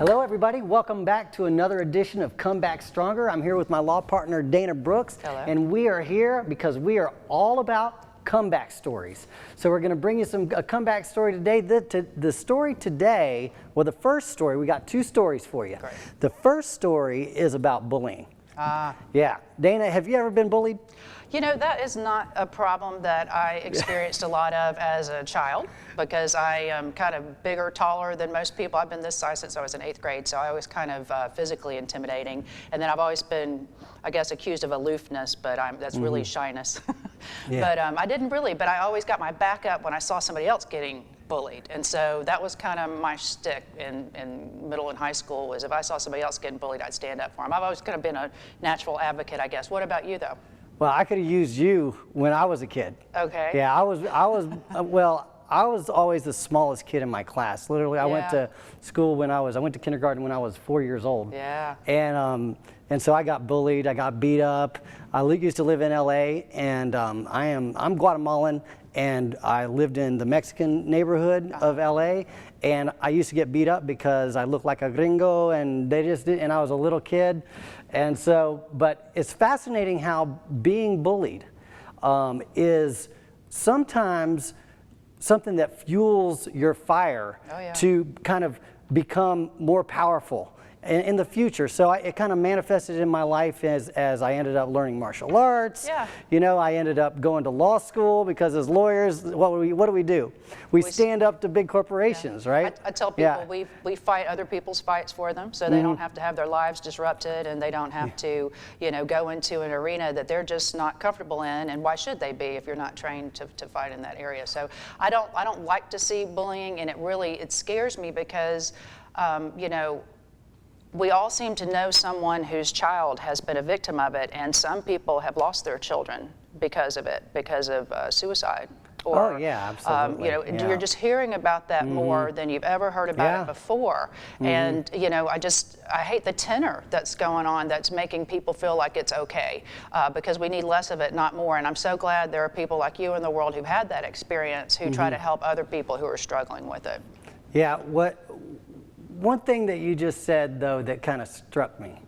Hello everybody, welcome back to another edition of Come Back Stronger. I'm here with my law partner Dana Brooks. Hello. And we are here because we are all about comeback stories. So we're going to bring you a comeback story today. The story today, well, the first story, we got two stories for you. Great. The first story is about bullying. Yeah. Dana, have you ever been bullied? You know, that is not a problem that I experienced a lot of as a child, because I am kind of bigger, taller than most people. I've been this size since I was in 8th grade, so I was kind of physically intimidating. And then I've always been, I guess, accused of aloofness, but that's really shyness. Yeah. But I didn't really, but I always got my back up when I saw somebody else getting bullied. And so that was kind of my shtick in middle and high school, was if I saw somebody else getting bullied, I'd stand up for them. I've always kind of been a natural advocate, I guess. What about you, though? Well, I could have used you when I was a kid. Okay. Yeah, I was always the smallest kid in my class. Literally, I went to school I went to kindergarten when I was 4 years old. Yeah. And so I got bullied, I got beat up. I used to live in LA, and I'm Guatemalan, and I lived in the Mexican neighborhood of LA, and I used to get beat up because I looked like a gringo, and and I was a little kid. And so, but it's fascinating how being bullied is sometimes something that fuels your fire to kind of become more powerful in the future. So it kind of manifested in my life as I ended up learning martial arts. Yeah. You know, I ended up going to law school because as lawyers, what do we do? We stand up to big corporations, right? I tell people we fight other people's fights for them, so they don't have to have their lives disrupted, and they don't have to, you know, go into an arena that they're just not comfortable in. And why should they be if you're not trained to fight in that area? So I don't like to see bullying, and it scares me because, you know, we all seem to know someone whose child has been a victim of it, and some people have lost their children because of it, because of suicide. Or, oh yeah, absolutely. You know, you're just hearing about that more than you've ever heard about it before. And you know, I hate the tenor that's going on that's making people feel like it's okay, because we need less of it, not more. And I'm so glad there are people like you in the world who've had that experience, who try to help other people who are struggling with it. Yeah. One thing that you just said, though, that kind of struck me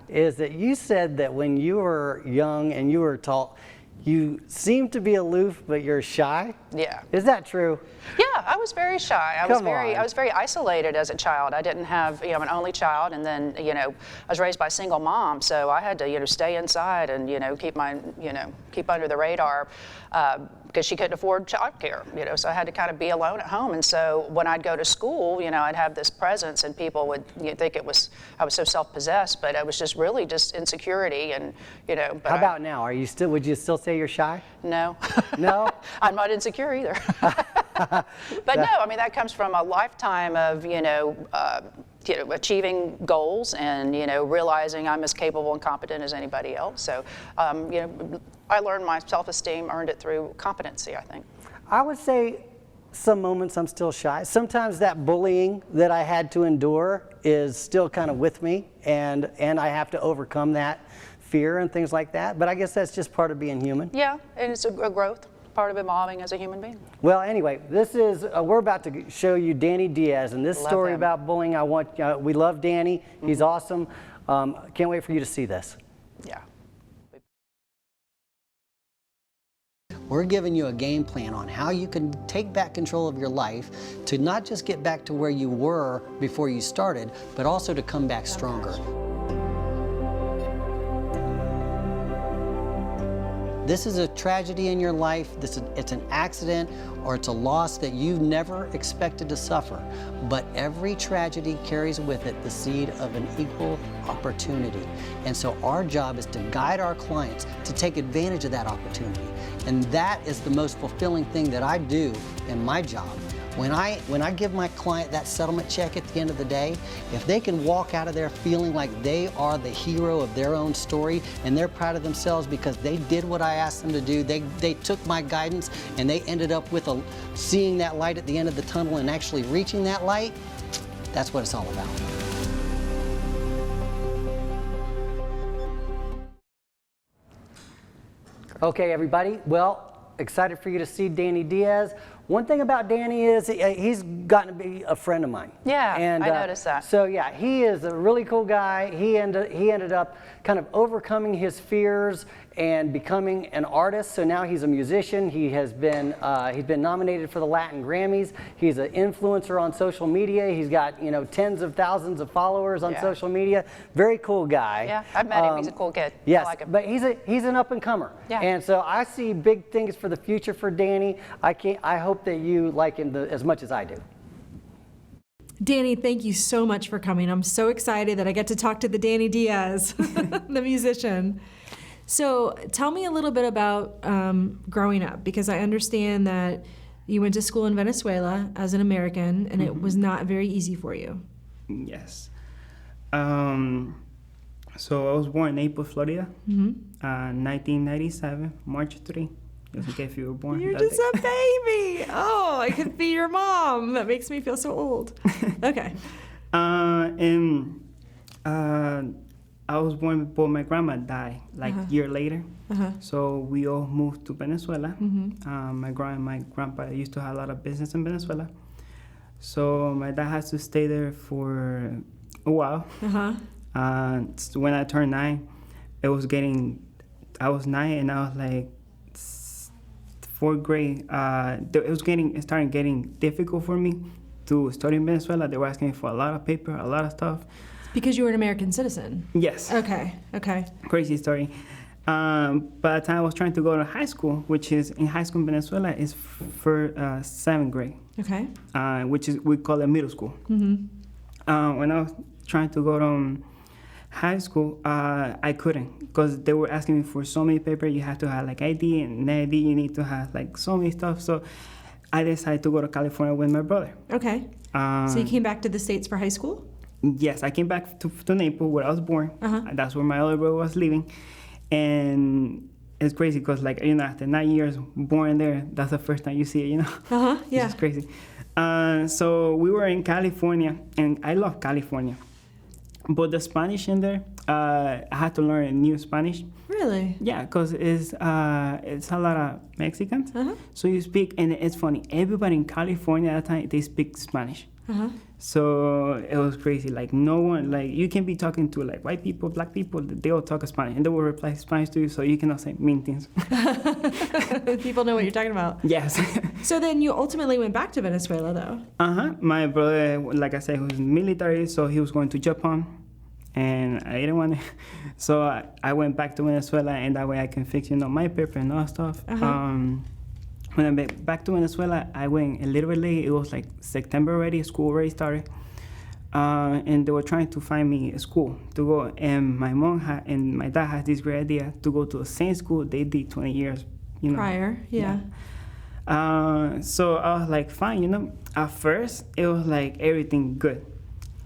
is that you said that when you were young and you were tall, you seemed to be aloof, but you're shy. Yeah. Is that true? Yeah, I was very shy. I was very isolated as a child. I didn't have, you know, an only child, and then, you know, I was raised by a single mom, so I had to, you know, stay inside and, you know, keep under the radar, because she couldn't afford childcare, you know, so I had to kind of be alone at home. And so when I'd go to school, you know, I'd have this presence, and people would think I was so self-possessed, but it was just really just insecurity, and, you know. But how about now? Would you still say you're shy? No. No? I'm not insecure either. But no, I mean, that comes from a lifetime of, you know, achieving goals, and, you know, realizing I'm as capable and competent as anybody else. So, you know, I learned my self-esteem, earned it through competency, I think. I would say some moments I'm still shy. Sometimes that bullying that I had to endure is still kind of with me, and I have to overcome that fear and things like that. But I guess that's just part of being human. Yeah, and it's a growth, part of evolving as a human being. Well, anyway, this is we're about to show you Dany Diaz, and this story about bullying. We love Dany. He's awesome. Can't wait for you to see this. Yeah. We're giving you a game plan on how you can take back control of your life to not just get back to where you were before you started, but also to come back stronger. This is a tragedy in your life, it's an accident, or it's a loss that you never expected to suffer. But every tragedy carries with it the seed of an equal opportunity. And so our job is to guide our clients to take advantage of that opportunity. And that is the most fulfilling thing that I do in my job. When I give my client that settlement check at the end of the day, if they can walk out of there feeling like they are the hero of their own story, and they're proud of themselves because they did what I asked them to do, they took my guidance, and they ended up with seeing that light at the end of the tunnel and actually reaching that light, that's what it's all about. Okay, everybody. Well, excited for you to see Dany Diaz. one thing about Dany is he's gotten to be a friend of mine. Yeah, and, I noticed that. So yeah, he is a really cool guy. He ended up kind of overcoming his fears and becoming an artist. So now he's a musician. He's been nominated for the Latin Grammys. He's an influencer on social media. He's got tens of thousands of followers on social media. Very cool guy. Yeah, I've met him. He's a cool kid. Yes, I like him. but he's an up and comer. Yeah. And so I see big things for the future for Dany. I hope that you like him as much as I do. Dany, thank you so much for coming. I'm so excited that I get to talk to the Dany Diaz, the musician. So tell me a little bit about growing up, because I understand that you went to school in Venezuela as an American, and it was not very easy for you. Yes. So I was born in Naples, Florida, 1997, March 3. Just in case you were born. You're that just day. a baby. Oh, I could be your mom. That makes me feel so old. Okay. I was born before my grandma died, like a year later. So we all moved to Venezuela. My grandpa used to have a lot of business in Venezuela. So my dad has to stay there for a while. So when I turned 9, I was 9 and I was like 4th grade. It started getting difficult for me to study in Venezuela. They were asking me for a lot of paper, a lot of stuff. Because you were an American citizen? Yes. Okay. Crazy story. By the time I was trying to go to high school, which is in high school in Venezuela, is for 7th grade. Okay. Which is, we call it middle school. When I was trying to go to high school, I couldn't, because they were asking me for so many papers. You have to have like ID, and ID you need to have like so many stuff. So I decided to go to California with my brother. Okay. So you came back to the States for high school? Yes, I came back to Naples, where I was born. That's where my other brother was living. And it's crazy because, like, after 9 years born there, that's the first time you see it, Yeah. It's crazy. So we were in California, and I love California. But the Spanish in there, I had to learn new Spanish. Really? Yeah, because it's a lot of Mexicans. So you speak, and it's funny. Everybody in California at that time, they speak Spanish. So it was crazy. Like, no one, like, you can be talking to like white people, black people, they all talk Spanish, and they will reply Spanish to you, so you cannot say mean things. People know what you're talking about. Yes. So then you ultimately went back to Venezuela, though. My brother, like I said, was military, so he was going to Japan, and I didn't want to. So I went back to Venezuela, and that way I can fix, my paper and all that stuff. When I went back to Venezuela, I went a little bit late. It was like September already, school already started. And they were trying to find me a school to go. And my mom and my dad had this great idea to go to the same school they did 20 years, Prior, yeah. So I was like, fine, At first, it was like everything good.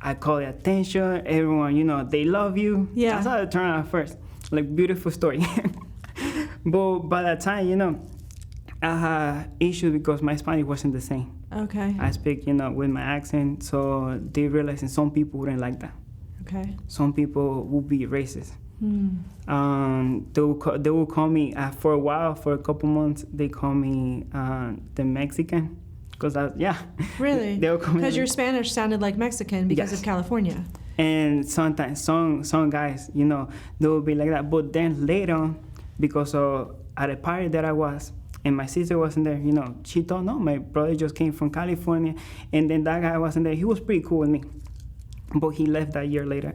I call it attention, everyone, they love you. Yeah. That's how it turned out at first. Like, beautiful story. But by that time, I had issues because my Spanish wasn't the same. Okay. I speak, with my accent, so they realized that some people wouldn't like that. Okay. Some people would be racist. They will call me, for a while, for a couple months, they call me the Mexican. Because Really? Because your Spanish sounded like Mexican because of California. And sometimes some guys, they will be like that. But then later on, because at a party that I was, and my sister wasn't there, she thought, no, my brother just came from California, and then that guy wasn't there. He was pretty cool with me, but he left that year later.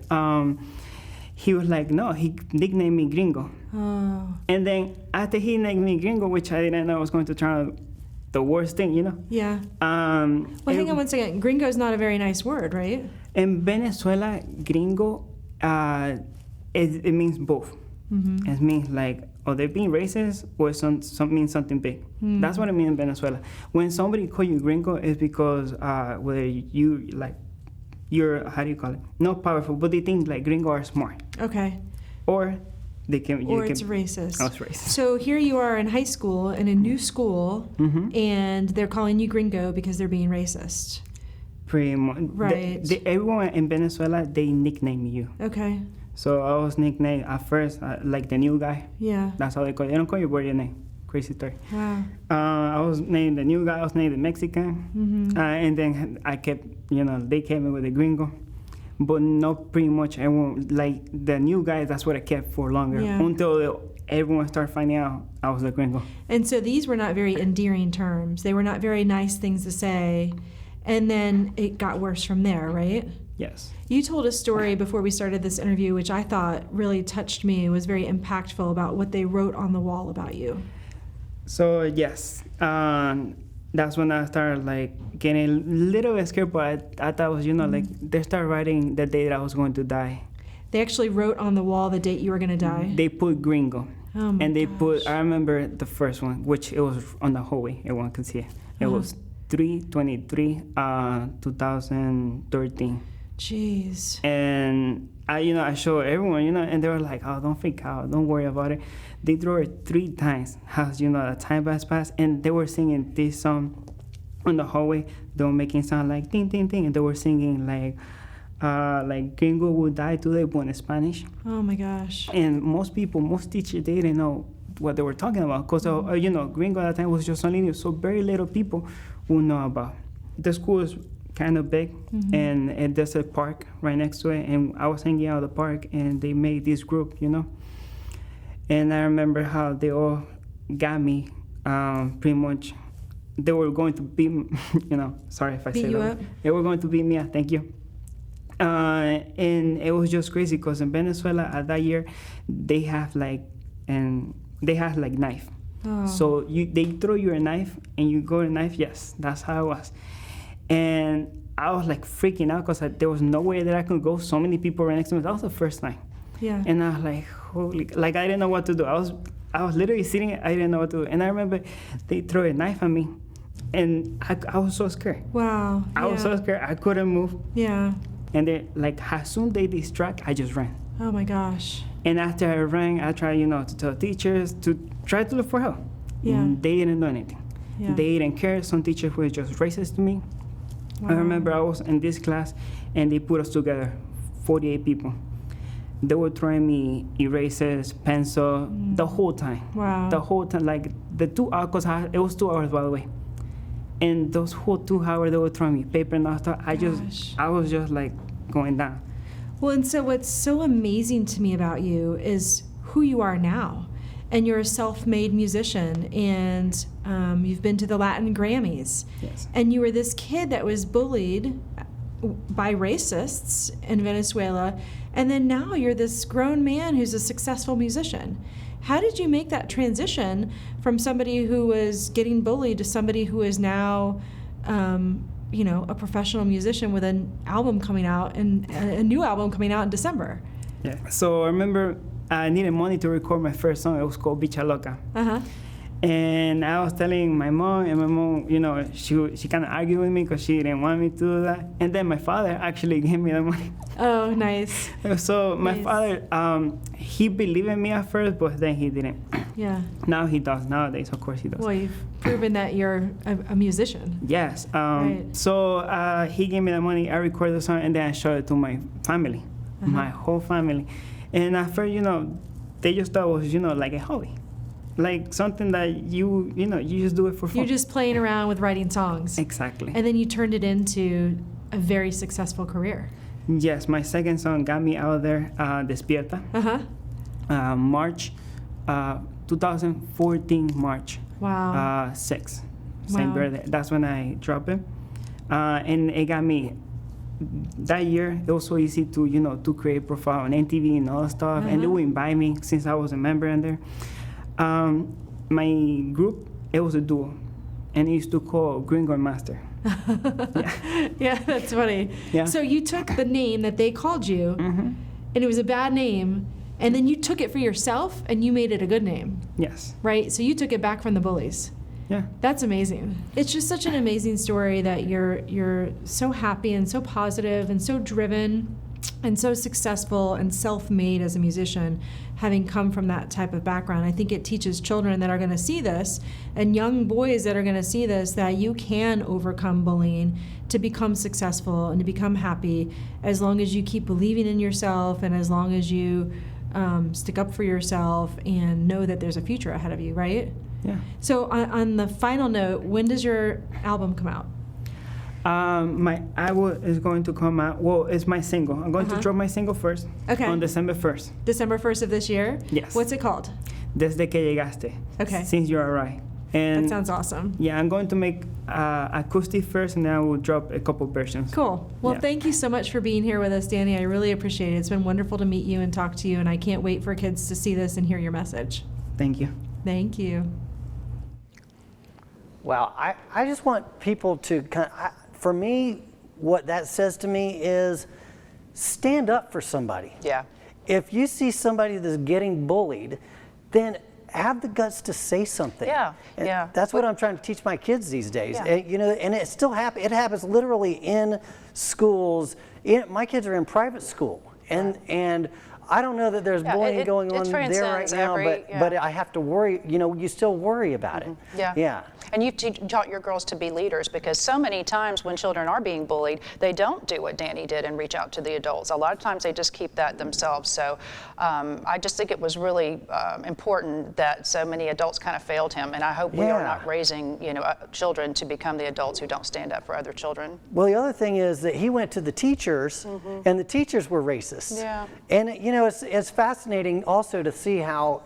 He was like, no, he nicknamed me Gringo. Oh. And then after he nicknamed me Gringo, which I didn't know was going to turn out the worst thing, Yeah. Well, hang on one second. Gringo is not a very nice word, right? In Venezuela, Gringo, it means both. It means like, they're being racist, or means something big. That's what I mean in Venezuela. When somebody call you Gringo, it's because whether you're, how do you call it? Not powerful, but they think like Gringo are smart. Okay. Or they can. It's racist. Oh, it's racist. So here you are in high school, in a new school, and they're calling you Gringo because they're being racist. Pretty much. Right. Everyone in Venezuela, they nickname you. Okay. So I was nicknamed at first like the new guy. Yeah. That's how they call you. They don't call you by your name. crazy story. Wow. I was named the new guy. I was named the Mexican, and then I kept, they came in with the gringo, but not pretty much everyone. Like the new guys, that's what I kept for longer until everyone started finding out I was the gringo. And so these were not very endearing terms. They were not very nice things to say, and then it got worse from there, right? Yes. You told a story before we started this interview, which I thought really touched me, was very impactful, about what they wrote on the wall about you. So yes, that's when I started like getting a little bit scared, but I thought it was, like they started writing the day that I was going to die. They actually wrote on the wall the date you were going to die? They put gringo. Oh my And they gosh. put, I remember the first one, which it was on the hallway, everyone could see it. It was 3/23/2013. Jeez. And I showed everyone, and they were like, oh, don't freak out, don't worry about it. They threw it 3 times, as the time has passed, and they were singing this song on the hallway. They were making sound like ding, ding, ding, and they were singing like Gringo will die today, but in Spanish. Oh my gosh. And most teachers, they didn't know what they were talking about, because Gringo at that time was just only, so very little people would know about. The school is kind of big, and there's a park right next to it, and I was hanging out at the park, and they made this group, and I remember how they all got me, pretty much. They were going to beat, sorry if I Beat say you that. up? They were going to beat me up, thank you. And it was just crazy, because in Venezuela at that year, they have like knife. Oh. So they throw you a knife, and you go to knife. Yes, that's how it was. And I was like freaking out, because there was no way that I could go. So many people right next to me. That was the first time. Yeah. And I was like, holy, like I didn't know what to do. I was literally sitting, I didn't know what to do. And I remember they threw a knife at me, and I was so scared. Wow. I was so scared. I couldn't move. Yeah. And they, like, as soon they distract, I just ran. Oh my gosh. And after I ran, I tried, to tell teachers to try to look for help. Yeah. And they didn't do anything. Yeah. They didn't care. Some teachers were just racist to me. Wow. I remember I was in this class, and they put us together, 48 people. They were throwing me erasers, pencil, the whole time. Wow. The whole time, like the 2 hours, because it was 2 hours, by the way. And those whole 2 hours, they were throwing me paper and all stuff. I was just like going down. Well, and so what's so amazing to me about you is who you are now. And you're a self-made musician, and you've been to the Latin Grammys. Yes. And you were this kid that was bullied by racists in Venezuela, and then now you're this grown man who's a successful musician. How did you make that transition from somebody who was getting bullied to somebody who is now, a professional musician with an album coming out, and a new album coming out in December? Yeah. So I remember I needed money to record my first song. It was called Bicha Loca. Uh-huh. And I was telling my mom, and my mom, she kind of argued with me, because she didn't want me to do that. And then my father actually gave me the money. Oh, nice. So my Nice. father, he believed in me at first, but then he didn't. Yeah. Now he does. Nowadays, of course, he does. Well, you've proven that you're a musician. Yes. Right. So he gave me the money. I recorded the song, and then I showed it to my family, my whole family. And at first, they just thought it was, like a hobby, like something that you just do it for fun. You're just playing around with writing songs. Exactly. And then you turned it into a very successful career. Yes, my second song got me out there, Despierta, Uh-huh. March, 2014, March. Wow. 6, same Wow. birthday. That's when I dropped it, and it got me. That year, it was so easy to create a profile on MTV and all that stuff, and they would invite me since I was a member in there. My group, it was a duo, and it used to call Gringo and Master. Yeah, that's funny. Yeah. So you took the name that they called you, and it was a bad name, and then you took it for yourself, and you made it a good name, Yes. right? So you took it back from the bullies. Yeah. That's amazing. It's just such an amazing story that you're so happy and so positive and so driven and so successful and self-made as a musician, having come from that type of background. I think it teaches children that are going to see this, and young boys that are going to see this, that you can overcome bullying to become successful and to become happy, as long as you keep believing in yourself, and as long as you stick up for yourself and know that there's a future ahead of you, right? Yeah. So on the final note, when does your album come out? My album is going to come out. Well, it's my single. I'm going to drop my single first. Okay. On December 1st. December 1st of this year? Yes. What's it called? Desde que llegaste. Okay. Since you arrived. And That sounds awesome. yeah, I'm going to make acoustic first, and then I will drop a couple versions. Cool. Well, Yeah. thank you so much for being here with us, Dany. I really appreciate it. It's been wonderful to meet you and talk to you, and I can't wait for kids to see this and hear your message. Thank you. Thank you. Wow, I just want people to for me, what that says to me is stand up for somebody. Yeah. If you see somebody that's getting bullied, then have the guts to say something. Yeah, And yeah. That's what I'm trying to teach my kids these days. Yeah. And, you know, and it still happens. It happens literally in schools. My kids are in private school, and I don't know that there's Yeah, bullying going it on there right transcends now, every- but I have to worry. You know, you still worry about it. Yeah. Yeah. And you've taught your girls to be leaders, because so many times when children are being bullied, they don't do what Dany did and reach out to the adults. A lot of times they just keep that themselves. So I just think it was really important that so many adults kind of failed him. And I hope we are Yeah. not raising, children to become the adults who don't stand up for other children. Well, the other thing is that he went to the teachers, and the teachers were racist. Yeah. And you know, it's fascinating also to see how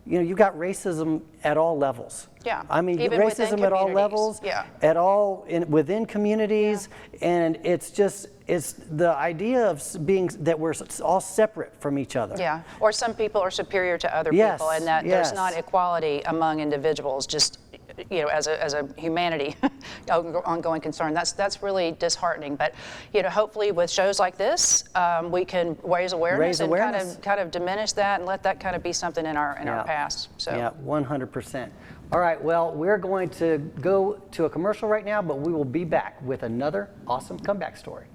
you know, you've got racism at all levels. Yeah, I mean, even racism within at all communities. levels. Yeah. At all within communities, and it's the idea of being that we're all separate from each other. Yeah, or some people are superior to other Yes, people, and that yes. there's not equality among individuals, just as a humanity ongoing concern. That's really disheartening. But hopefully with shows like this, we can raise awareness and kind of diminish that and let that kind of be something in our past. So Yeah, 100%. All right, well, we're going to go to a commercial right now, but we will be back with another awesome comeback story.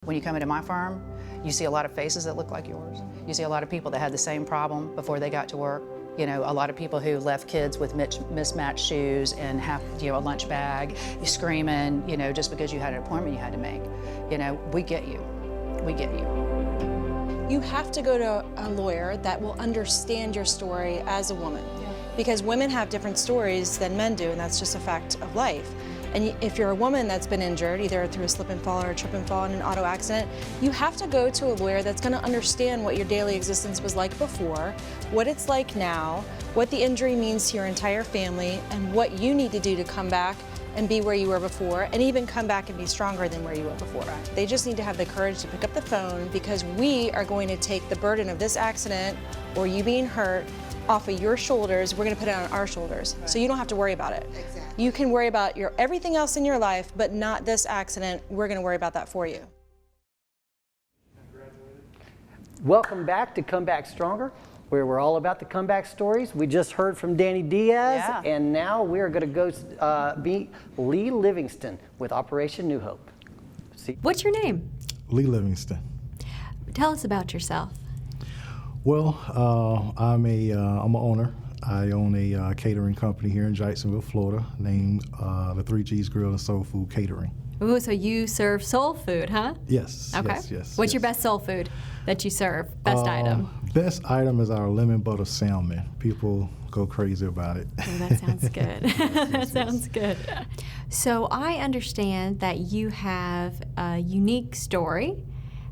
when you come into my firm, you see a lot of faces that look like yours. You see a lot of people that had the same problem before they got to work. A lot of people who left kids with mismatched shoes and a lunch bag, screaming, just because you had an appointment you had to make. We get you. We get you. You have to go to a lawyer that will understand your story as a woman. Because women have different stories than men do, and that's just a fact of life. And if you're a woman that's been injured, either through a slip and fall or a trip and fall in an auto accident, you have to go to a lawyer that's going to understand what your daily existence was like before, what it's like now, what the injury means to your entire family, and what you need to do to come back and be where you were before, and even come back and be stronger than where you were before. They just need to have the courage to pick up the phone, because we are going to take the burden of this accident or you being hurt off of your shoulders. We're going to put it on our shoulders, so you don't have to worry about it. Exactly. You can worry about everything else in your life, but not this accident. We're going to worry about that for you. Welcome back to Come Back Stronger, where we're all about the comeback stories. We just heard from Dany Diaz, and now we're going to go meet Lee Livingston with Operation New Hope. What's your name? Lee Livingston. Tell us about yourself. Well, I'm an owner. I own a catering company here in Jacksonville, Florida, named the 3G's Grill and Soul Food Catering. Ooh, so you serve soul food, huh? Yes. Okay. Yes. What's your best soul food that you serve? Best item? Best item is our lemon butter salmon. People go crazy about it. Oh, that sounds good. That sounds good. So I understand that you have a unique story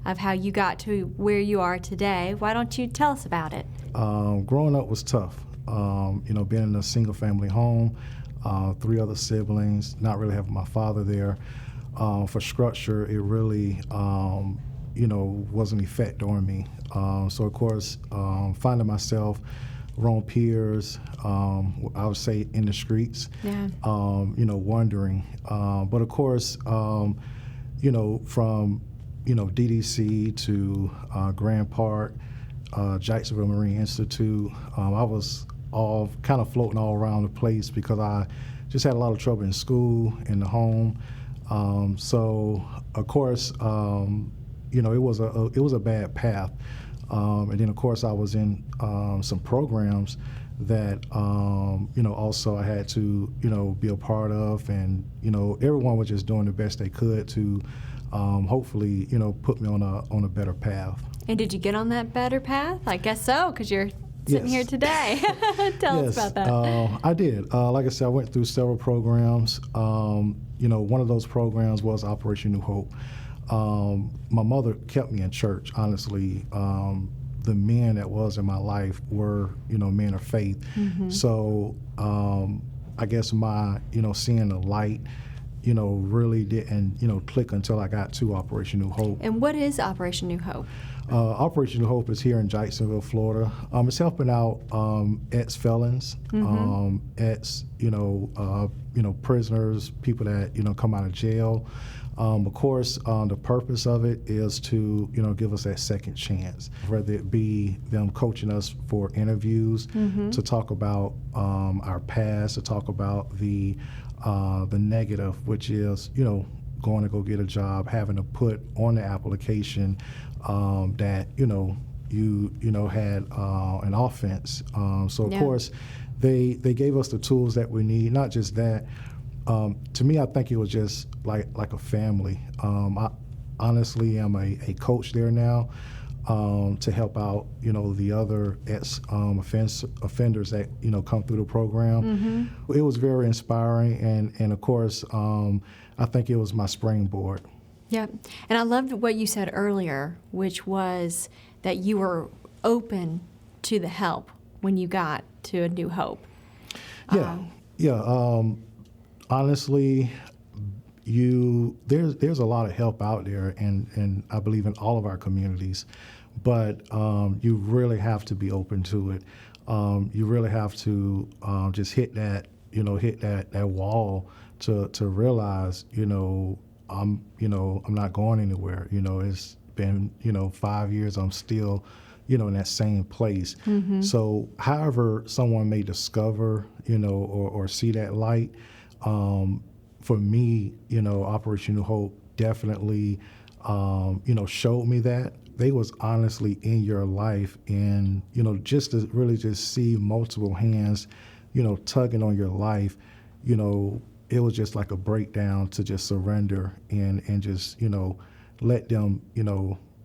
of how you got to where you are today. Why don't you tell us about it? Growing up was tough. Being in a single family home, 3 other siblings, not really having my father there. For structure, it really, was an effect on me. So of course, finding myself around peers, I would say in the streets, wondering. But of course, from DDC to Grand Park, Jacksonville Marine Institute, I was all kind of floating all around the place because I just had a lot of trouble in school, in the home. So of course, it was a bad path. And then of course I was in some programs that also I had to be a part of, and everyone was just doing the best they could to hopefully put me on a better path. And did you get on that better path? I guess so, because you're sitting Yes. here today. Tell us about that. I did. Like I said, I went through several programs. One of those programs was Operation New Hope. My mother kept me in church, honestly. The men that was in my life were, men of faith. So I guess my, seeing the light, really didn't, click until I got to Operation New Hope. And what is Operation New Hope? Operation New Hope is here in Jacksonville, Florida. It's helping out ex-felons, ex, prisoners, people that, come out of jail. Of course, the purpose of it is to, give us that second chance, whether it be them coaching us for interviews, to talk about our past, to talk about the negative, which is, going to go get a job, having to put on the application that, you had an offense. So, of course, they gave us the tools that we need, not just that. To me, I think it was just like a family. I honestly am a coach there now to help out, the other offenders that, come through the program. It was very inspiring, and of course, I think it was my springboard. Yeah, and I loved what you said earlier, which was that you were open to the help when you got to A New Hope. Honestly, there's a lot of help out there, and I believe in all of our communities, but you really have to be open to it. You really have to just hit that wall to realize, I'm not going anywhere. It's been 5 years. I'm still in that same place. So however someone may discover or see that light, for me, Operation New Hope definitely showed me that. They was honestly in your life, and just to really just see multiple hands tugging on your life, it was just like a breakdown to just surrender and just, let them,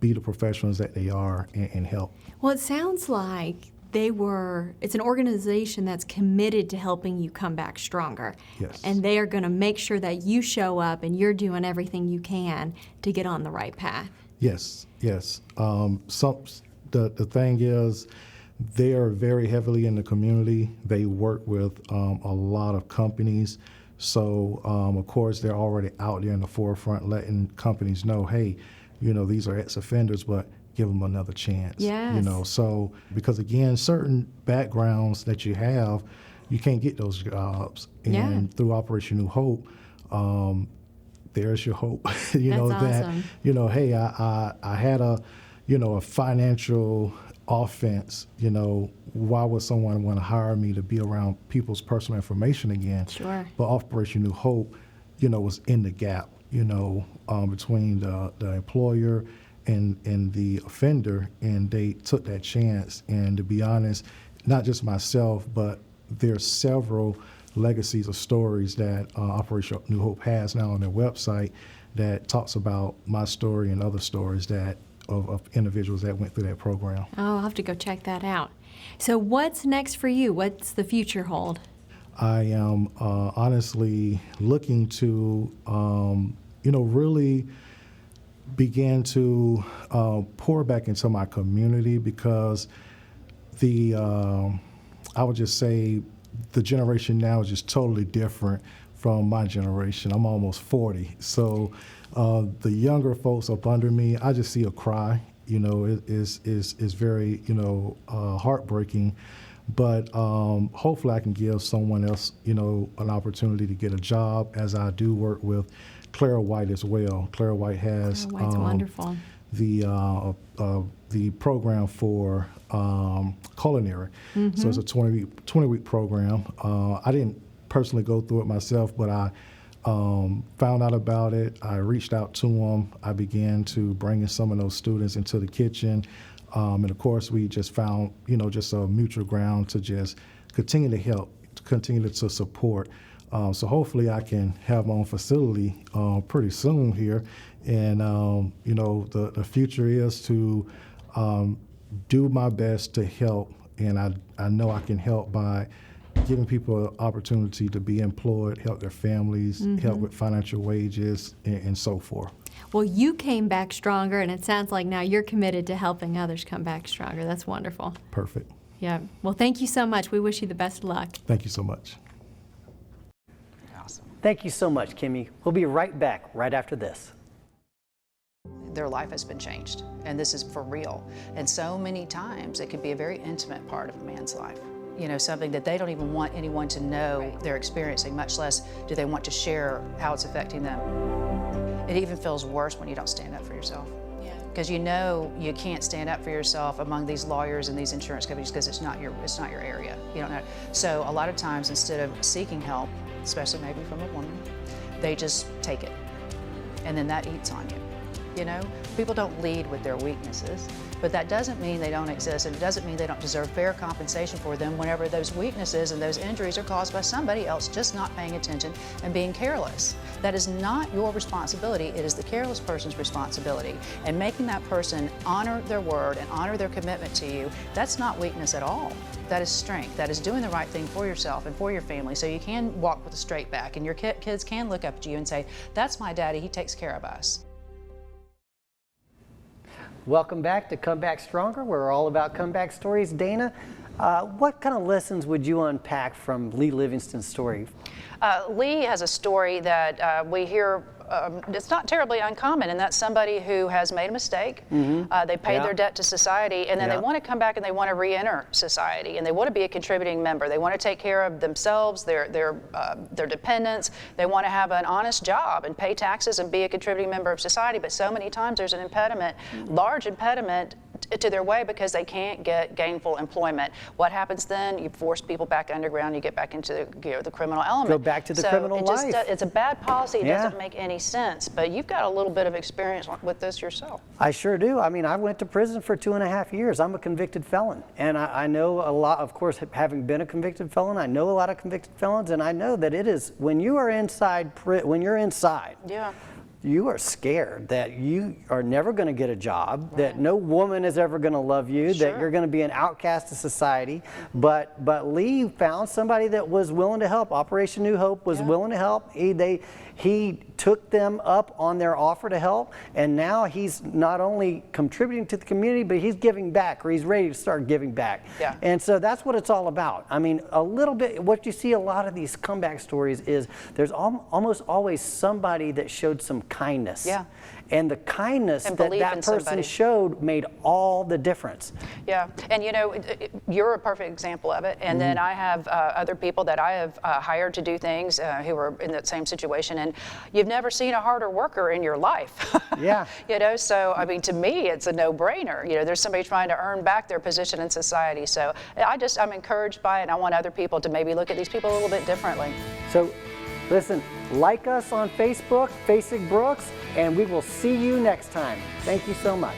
be the professionals that they are and help. Well, it sounds like it's an organization that's committed to helping you come back stronger. Yes. And they are going to make sure that you show up and you're doing everything you can to get on the right path. Yes. The thing is, they are very heavily in the community. They work with a lot of companies. So, of course, they're already out there in the forefront letting companies know, hey, these are ex-offenders, but give them another chance. Yes. So, because again, certain backgrounds that you have, you can't get those jobs. And through Operation New Hope, there's your hope. That's awesome. That, hey, I had a financial offense, why would someone want to hire me to be around people's personal information again? Sure. But Operation New Hope, was in the gap, between the employer and the offender, and they took that chance. And to be honest, not just myself, but there's several legacies of stories that Operation New Hope has now on their website that talks about my story and other stories that of individuals that went through that program. Oh, I'll have to go check that out. So what's next for you? What's the future hold? I am honestly looking to, really begin to pour back into my community, because I would just say the generation now is just totally different from my generation. I'm almost 40. So the younger folks up under me, I just see a cry. It is very, heartbreaking. But hopefully I can give someone else, an opportunity to get a job, as I do work with Clara White as well. Clara White has White's wonderful. The program for culinary. So it's a 20-week program. I didn't personally go through it myself, but I found out about it. I reached out to them. I began to bring in some of those students into the kitchen. And of course, we just found, just a mutual ground to just continue to help, continue to support. So hopefully I can have my own facility pretty soon here. And, the future is to do my best to help, and I know I can help by giving people an opportunity to be employed, help their families, help with financial wages, and so forth. Well, you came back stronger, and it sounds like now you're committed to helping others come back stronger. That's wonderful. Perfect. Yeah. Well, thank you so much. We wish you the best of luck. Thank you so much. Awesome. Thank you so much, Kimmy. We'll be right back right after this. Their life has been changed, and this is for real. And so many times it can be a very intimate part of a man's life. You know, something that they don't even want anyone to know they're experiencing, much less do they want to share how it's affecting them. It even feels worse when you don't stand up for yourself. Because you know you can't stand up for yourself among these lawyers and these insurance companies because it's not your area. You don't know. So a lot of times, instead of seeking help, especially maybe from a woman, they just take it, and then that eats on you. You know, people don't lead with their weaknesses, but that doesn't mean they don't exist, and it doesn't mean they don't deserve fair compensation for them whenever those weaknesses and those injuries are caused by somebody else just not paying attention and being careless. That is not your responsibility, it is the careless person's responsibility. And making that person honor their word and honor their commitment to you, that's not weakness at all. That is strength. That is doing the right thing for yourself and for your family so you can walk with a straight back and your kids can look up to you and say, that's my daddy, he takes care of us. Welcome back to Come Back Stronger. We're all about comeback stories. Dana, what kind of lessons would you unpack from Lee Livingston's story? Lee has a story that we hear, it's not terribly uncommon, and that's somebody who has made a mistake. They paid their debt to society, and then they want to come back and they want to re-enter society, and they want to be a contributing member. They want to take care of themselves, their dependents. They want to have an honest job and pay taxes and be a contributing member of society, but so many times there's an impediment, large impediment to their way because they can't get gainful employment. What happens then? You force people back underground, you get back into the criminal element. Go back to the criminal life. It's a bad policy, it doesn't make any sense, but you've got a little bit of experience with this yourself. I sure do. I mean, I went to prison for 2.5 years. I'm a convicted felon, and I know a lot, of course, having been a convicted felon, I know a lot of convicted felons, and I know that it is, when you are inside, you are scared that you are never going to get a job, that no woman is ever going to love you, that you're going to be an outcast of society. But Lee found somebody that was willing to help. Operation New Hope was willing to help. He took them up on their offer to help, and now he's not only contributing to the community, but he's giving back, or he's ready to start giving back. And so that's what it's all about. I mean, a little bit, what you see a lot of these comeback stories is there's almost always somebody that showed some kindness. And the kindness that person showed made all the difference. And you know, you're a perfect example of it. And then I have other people that I have hired to do things who are in that same situation. And you've never seen a harder worker in your life. You know, so I mean, to me, it's a no-brainer. You know, there's somebody trying to earn back their position in society. So I'm encouraged by it, and I want other people to maybe look at these people a little bit differently. So, listen, like us on Facebook, Fasig Brooks, and we will see you next time. Thank you so much.